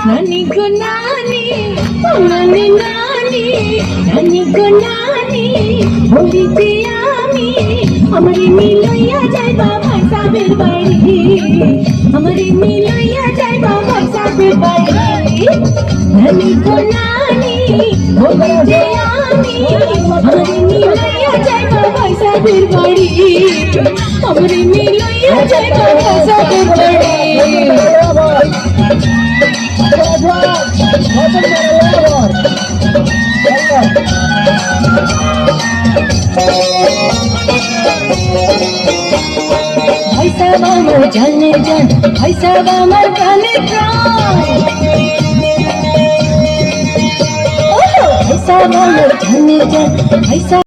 नानी को नानी नानी नानी नानी को नानी বলিতে আমি আমারে মিলাইয়া যাইবা ভাইসাবের বাড়ি আমারে মিলাইয়া যাইবা ভাইসাবের বাড়ি নানি को नानी বলিতে আমি আমারে মিলাইয়া যাইবা ভাইসাবের বাড়ি আমারে মিলাইয়া যাইবা ভাইসাবের বাড়ি भाई साहब अमर जाने जान भाई साहब अमर जाने प्राण भाई साहब अमर जाने जान भाई साहब